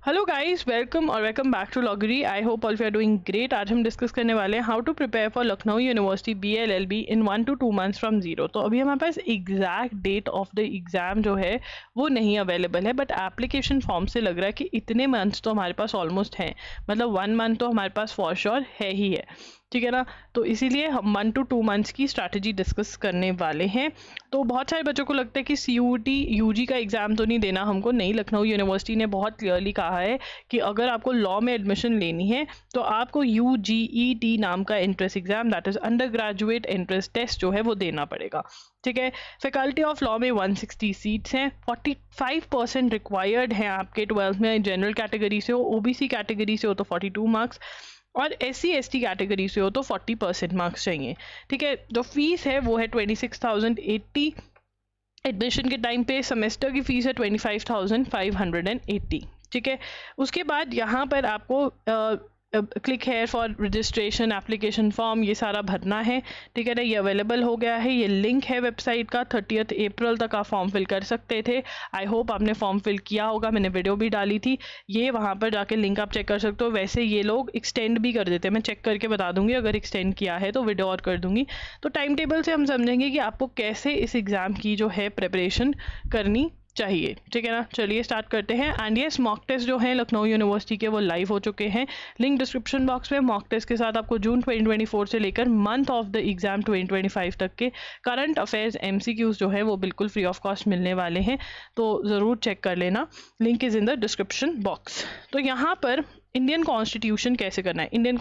Hello guys, welcome back to लॉगरी। I hope all you are doing great. आज हम discuss करने वाले हैं how to prepare for Lucknow University BLLB in 1 to 2 months from zero. तो अभी हमारे पास exact date of the exam जो है वो नहीं अवेलेबल है, बट एप्लीकेशन फॉर्म से लग रहा है कि इतने मंथ्स तो हमारे पास ऑलमोस्ट हैं, मतलब 1 month तो हमारे पास फॉर श्योर है ही है, ठीक है ना। तो इसीलिए हम 1 to 2 months की स्ट्रैटेजी डिस्कस करने वाले हैं। तो बहुत सारे बच्चों को लगता है कि CUET UG का एग्जाम तो नहीं देना हमको, नहीं। लखनऊ यूनिवर्सिटी ने बहुत क्लियरली कहा है कि अगर आपको लॉ में एडमिशन लेनी है तो आपको UGET नाम का entrance exam, that is undergraduate entrance test जो है वो देना पड़ेगा, ठीक है। फैकल्टी ऑफ लॉ में 160 सीट्स हैं, 45% रिक्वायर्ड हैं आपके 12th में। जनरल कैटेगरी से हो, OBC कैटेगरी से हो तो 42 मार्क्स, और SC ST कैटेगरी से हो तो 40% मार्क्स चाहिए, ठीक है। जो फीस है वो है 26,080 एडमिशन के टाइम पे। सेमेस्टर की फीस है 25,580, ठीक है। उसके बाद यहाँ पर आपको click here for registration application form, ये सारा भरना है, ठीक है ना। ये अवेलेबल हो गया है, ये लिंक है वेबसाइट का। 30 अप्रैल तक आप फॉर्म फिल कर सकते थे। आई होप आपने फॉर्म फिल किया होगा, मैंने वीडियो भी डाली थी, ये वहाँ पर जाके लिंक आप चेक कर सकते हो। वैसे ये लोग एक्सटेंड भी कर देते हैं, मैं चेक करके बता दूंगी, अगर एक्सटेंड किया है तो वीडियो और कर दूंगी। तो टाइम टेबल से हम समझेंगे कि आपको कैसे इस एग्ज़ाम की जो है प्रिपरेशन करनी चाहिए, ठीक है ना। चलिए स्टार्ट करते हैं। एंड यस, मॉक टेस्ट जो है लखनऊ यूनिवर्सिटी के वो लाइव हो चुके हैं। लिंक डिस्क्रिप्शन बॉक्स में। मॉक टेस्ट के साथ आपको जून 2024 से लेकर मंथ ऑफ द एग्जाम 2025 तक के करंट अफेयर्स MCQs जो है वो बिल्कुल फ्री ऑफ कॉस्ट मिलने वाले हैं, तो ज़रूर चेक कर लेना। Link is in the description box. तो यहाँ पर इंडियन कॉन्स्टिट्यूशन कैसे करना है। इंडियन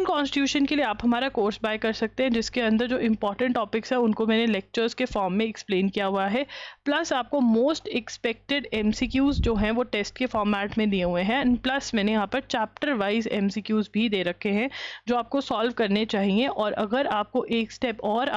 कॉन्स्टिट्यूशन के लिए आप हमारा कोर्स बाय कर सकते हैं, जिसके अंदर जो इंपॉर्टेंट टॉपिक्स है उनको मैंने लेक्चर्स के फॉर्म में एक्सप्लेन किया हुआ है। प्लस आपको मोस्ट एक्सपेक्टेड MCQs जो हैं वो टेस्ट के फॉर्मेट में दिए हुए हैं। एंड प्लस मैंने यहाँ पर चैप्टर वाइज MCQs भी दे रखे हैं जो आपको सॉल्व करने चाहिए। और अगर आपको एक स्टेप और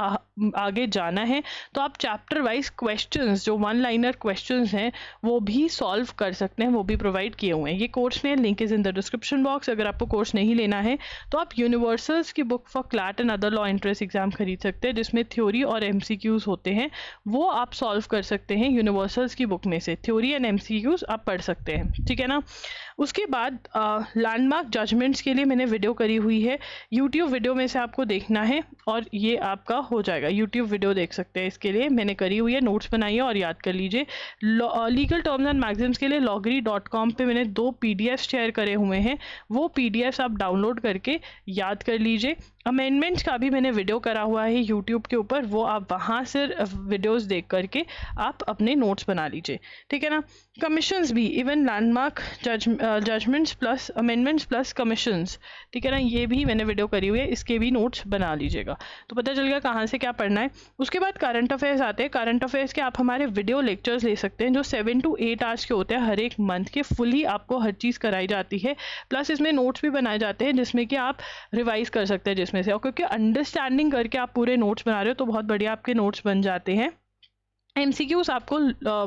आगे जाना है तो आप चैप्टर वाइज क्वेश्चंस, जो 1-liner क्वेश्चंस हैं, वो भी सॉल्व कर सकते हैं, वो भी प्रोवाइड किए हुए हैं। ये कोर्स में link is in the description box. अगर आपको कोर्स नहीं लेना है तो आप यूनिवर्सल्स की book for CLAT and other law entrance exam खरीद सकते हैं, जिसमें थ्योरी और MCQs होते हैं, वो आप सॉल्व कर सकते हैं यूनिवर्सल्स की बुक में से। थ्योरी एंड MCQs आप पढ़ सकते हैं, ठीक है ना। उसके बाद लैंडमार्क जजमेंट्स के लिए मैंने वीडियो करी हुई है, यूट्यूब वीडियो में से आपको देखना है और ये आपका हो जाएगा। यूट्यूब वीडियो देख सकते हैं, इसके लिए मैंने करी हुई है, नोट्स बनाइए और याद कर लीजिए। लीगल टर्म्स एंड मैगजीम्स के लिए loggery.com पे मैंने 2 PDF शेयर करे हुए हैं, वो PDFs आप डाउनलोड करके याद कर लीजिए। अमेंडमेंट्स का भी मैंने वीडियो करा हुआ है यूट्यूब के ऊपर, वो आप वहाँ से वीडियोस देख करके आप अपने नोट्स बना लीजिए, ठीक है ना। कमीशंस भी, even landmark judgments plus amendments plus commissions, ठीक है ना, ये भी मैंने वीडियो करी हुई है, इसके भी नोट्स बना लीजिएगा, तो पता चल गया कहाँ से क्या पढ़ना है। उसके बाद करंट अफेयर्स आते हैं। करंट अफेयर्स के आप हमारे वीडियो लेक्चर्स ले सकते हैं, जो 7 to 8 आवर्स के होते हैं हर एक मंथ के। फुली आपको हर चीज़ कराई जाती है, प्लस इसमें नोट्स भी बनाए जाते हैं जिसमें कि आप रिवाइज कर सकते हैं जिसमें से। और क्योंकि अंडरस्टैंडिंग करके आप पूरे नोट्स बना रहे हो तो बहुत बढ़िया आपके नोट्स बन जाते हैं। MCQs आपको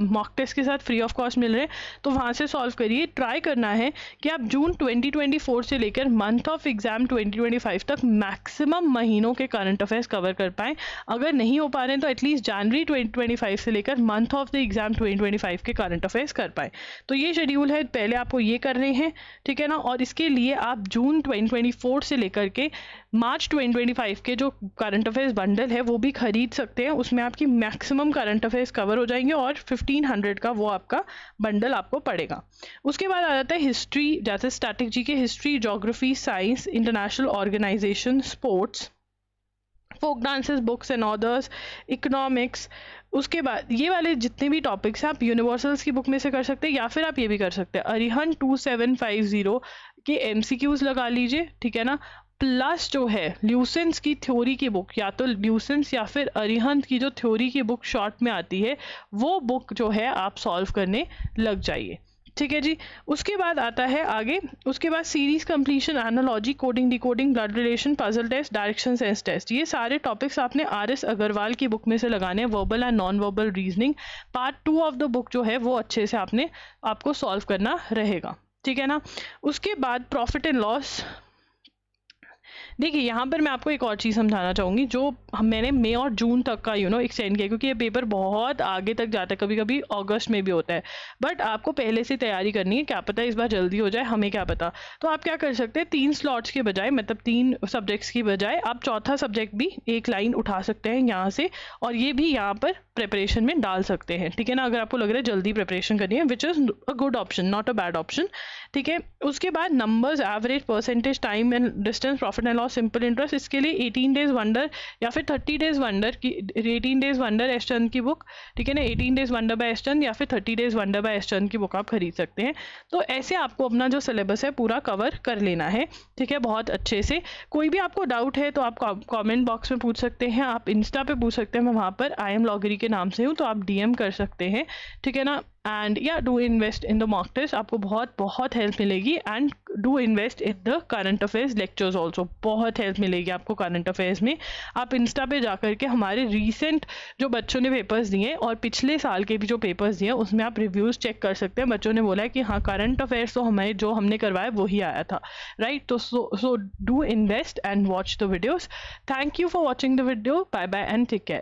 मॉक टेस्ट के साथ फ्री ऑफ कॉस्ट मिल रहे हैं, तो वहाँ से सॉल्व करिए। ट्राई करना है कि आप जून 2024 से लेकर मंथ ऑफ एग्जाम 2025 तक मैक्सिमम महीनों के करंट अफेयर्स कवर कर पाएँ। अगर नहीं हो पा रहे हैं तो एटलीस्ट जनवरी 2025 से लेकर मंथ ऑफ द एग्जाम 2025 के करंट अफेयर्स कर पाएँ। तो ये शेड्यूल है, पहले आपको ये करने हैं, ठीक है ना। और इसके लिए आप जून 2024 से लेकर के मार्च 2025 के जो करंट अफेयर्स बंडल है वो भी खरीद सकते हैं। उसमें आपकी मैक्सिमम करंट अफेयर्स कवर हो जाएंगे और 1500 का वो आपका बंडल आपको पड़ेगा। उसके बाद आ जाता है हिस्ट्री, जैसे static GK, history, geography, science, international organisation, sports, folk dances, books and authors, economics. उसके बाद ये वाले जितने भी टॉपिक्स हैं आप यूनिवर्सल्स की बुक में से कर सकते हैं, या फिर आप ये भी कर सकते हैं, अरिहंत 2750 के MCQs लगा लीजिए, ठीक है ना। प्लस जो है ल्यूसेंस की थ्योरी की बुक, या तो ल्यूसेंस या फिर अरिहंत की जो थ्योरी की बुक शॉर्ट में आती है, वो बुक जो है आप सॉल्व करने लग जाइए, ठीक है जी। उसके बाद आता है आगे, उसके बाद series completion, analogy, coding, decoding, blood relation, puzzle test, direction sense test. ये सारे टॉपिक्स आपने RS अग्रवाल की बुक में से लगाने हैं। Verbal and non verbal reasoning part 2 of the book जो है वो अच्छे से आपको सॉल्व करना रहेगा, ठीक है ना। उसके बाद प्रॉफिट एंड लॉस, देखिए यहाँ पर मैं आपको एक और चीज़ समझाना चाहूँगी, जो मैंने मई और जून तक का एक्सटेंड किया, क्योंकि ये पेपर बहुत आगे तक जाता है, कभी कभी अगस्त में भी होता है। बट आपको पहले से तैयारी करनी है, क्या पता इस बार जल्दी हो जाए, हमें क्या पता। तो आप क्या कर सकते हैं, 3 स्लॉट्स के बजाय, मतलब 3 सब्जेक्ट्स की बजाय आप चौथा सब्जेक्ट भी एक लाइन उठा सकते हैं यहाँ से, और ये भी यहाँ पर प्रिपरेशन में डाल सकते हैं, ठीक है ना, अगर आपको लग रहा है जल्दी प्रिपरेशन करनी है, which is a good option, not a bad option, ठीक है। उसके बाद numbers, average, percentage, time and distance, profit and loss, simple interest, इसके लिए 18 डेज वंडर या फिर 30 डेज वंडर की, 18 डेज वंडर एस चंद की बुक, ठीक है ना, 18 डेज वंडर बाय एस चंद या फिर 30 डेज वंडर बाय एस चंद की बुक आप खरीद सकते हैं। तो ऐसे आपको अपना जो सिलेबस है पूरा कवर कर लेना है, ठीक है, बहुत अच्छे से। कोई भी आपको डाउट है तो आप कमेंट बॉक्स में पूछ सकते हैं, आप इंस्टा पे पूछ सकते हैं, मैं वहाँ पर आई एम लॉगरी के नाम से हूँ, तो आप डीएम कर सकते हैं, ठीक है ना। एंड या do invest in the mock test, आपको बहुत बहुत हेल्प मिलेगी। And do invest in the current affairs lectures also, बहुत हेल्प मिलेगी आपको करंट अफेयर्स में। आप इंस्टा पे जा करके हमारे रीसेंट जो बच्चों ने पेपर्स दिए और पिछले साल के भी जो पेपर्स दिए, उसमें आप रिव्यूज़ चेक कर सकते हैं। बच्चों ने बोला है कि हाँ, करंट अफेयर्स तो हमें जो हमने करवाया वही आया था, राइट। तो so do invest and watch the videos. Thank you for watching the video, bye bye and take care.